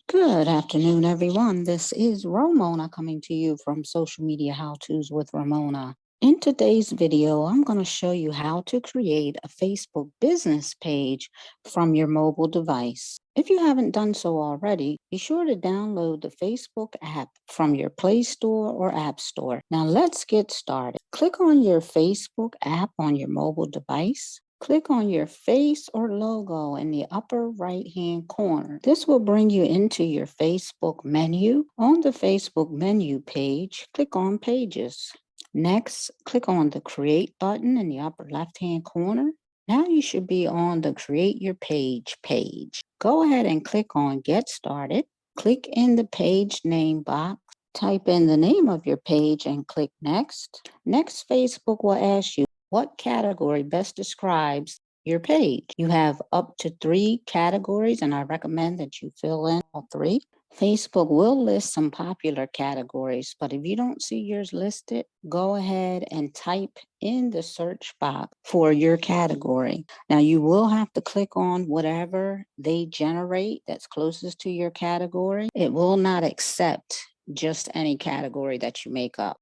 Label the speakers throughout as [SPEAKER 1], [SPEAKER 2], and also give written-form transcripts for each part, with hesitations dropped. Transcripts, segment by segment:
[SPEAKER 1] Good afternoon, everyone. This is Romona coming to you from Social Media How-Tos with Romona. In today's video, I'm going to show you how to create a Facebook business page from your mobile device. If you haven't done so already, be sure to download the Facebook app from your Play Store or App Store. Now let's get started. Click on your Facebook app on your mobile device. Click on your face or logo in the upper right-hand corner. This will bring you into your Facebook menu. On the Facebook menu page, click on Pages. Next, click on the Create button in the upper left-hand corner. Now you should be on the Create Your Page page. Go ahead and click on Get Started. Click in the page name box. Type in the name of your page and click Next. Next, Facebook will ask you what category best describes your page. You have up to 3 categories, and I recommend that you fill in all 3. Facebook will list some popular categories, but if you don't see yours listed, go ahead and type in the search box for your category. Now, you will have to click on whatever they generate that's closest to your category. It will not accept just any category that you make up.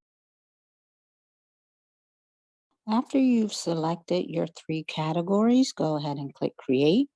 [SPEAKER 1] After you've selected your 3 categories, go ahead and click Create.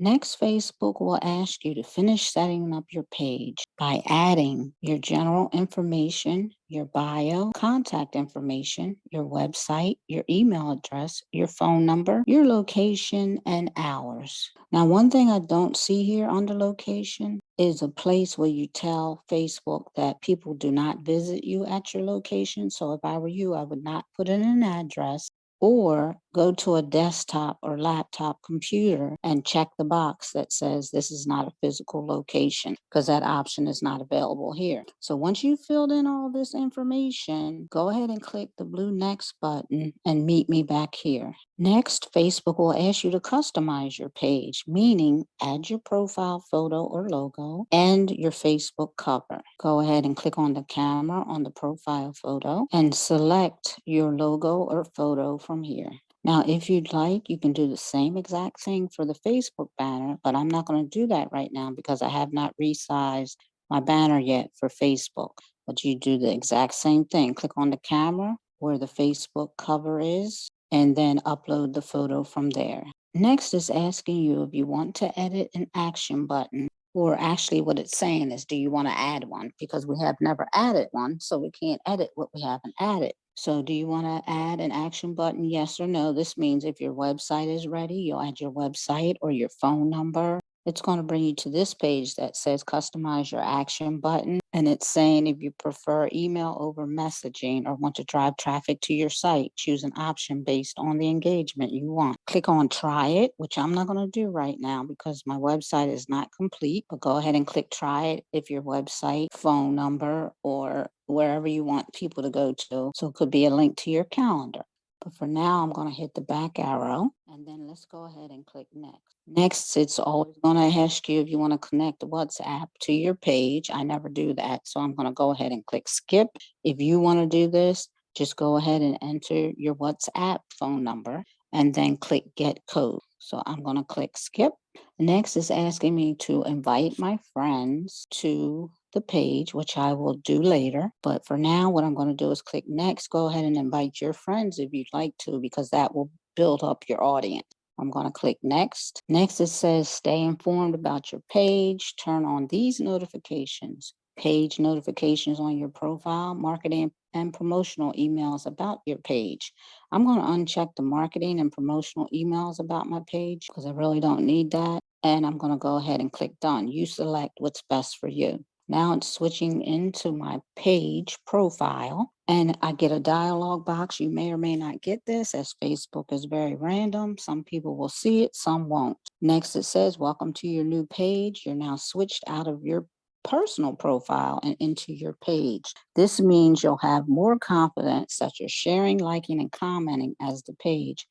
[SPEAKER 1] Next, Facebook will ask you to finish setting up your page by adding your general information, your bio, contact information, your website, your email address, your phone number, your location, and hours. Now, one thing I don't see here under location is a place where you tell Facebook that people do not visit you at your location. So if I were you, I would not put in an address, or go to a desktop or laptop computer and check the box that says this is not a physical location, because that option is not available here. So once you've filled in all this information, go ahead and click the blue Next button and meet me back here. Next, Facebook will ask you to customize your page, meaning add your profile photo or logo and your Facebook cover. Go ahead and click on the camera on the profile photo and select your logo or photo from here. Now, if you'd like, you can do the same exact thing for the Facebook banner, but I'm not going to do that right now because I have not resized my banner yet for Facebook. But you do the exact same thing. Click on the camera where the Facebook cover is, and then upload the photo from there. Next is asking you if you want to edit an action button, or actually what it's saying is, do you want to add one? Because we have never added one, so we can't edit what we haven't added. So do you want to add an action button? Yes or no? This means if your website is ready, you'll add your website or your phone number. It's going to bring you to this page that says customize your action button. And it's saying if you prefer email over messaging or want to drive traffic to your site, choose an option based on the engagement you want. Click on try it, which I'm not going to do right now because my website is not complete, but go ahead and click try it if your website, phone number, or wherever you want people to go to. So it could be a link to your calendar. But for now, I'm going to hit the back arrow, and then let's go ahead and click next. Next, it's always going to ask you if you want to connect WhatsApp to your page. I never do that, so I'm going to go ahead and click skip. If you want to do this, just go ahead and enter your WhatsApp phone number and then click get code. So I'm going to click skip. Next is asking me to invite my friends to the page, which I will do later. But for now, what I'm going to do is click next. Go ahead and invite your friends if you'd like to, because that will build up your audience. I'm going to click next. Next, it says stay informed about your page. Turn on these notifications. Page notifications on your profile, marketing and promotional emails about your page. I'm going to uncheck the marketing and promotional emails about my page because I really don't need that. And I'm going to go ahead and click done. You select what's best for you. Now it's switching into my page profile, and I get a dialog box. You may or may not get this, as Facebook is very random. Some people will see it, some won't. Next, it says, welcome to your new page. You're now switched out of your personal profile and into your page. This means you'll have more confidence that you're sharing, liking, and commenting as the page.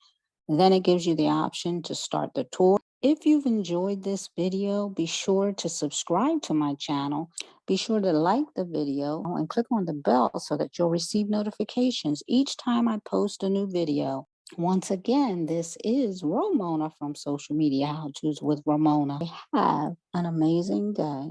[SPEAKER 1] And then it gives you the option to start the tour. If you've enjoyed this video, be sure to subscribe to my channel. Be sure to like the video and click on the bell so that you'll receive notifications each time I post a new video. Once again, this is Romona from Social Media How To's with Romona. Have an amazing day.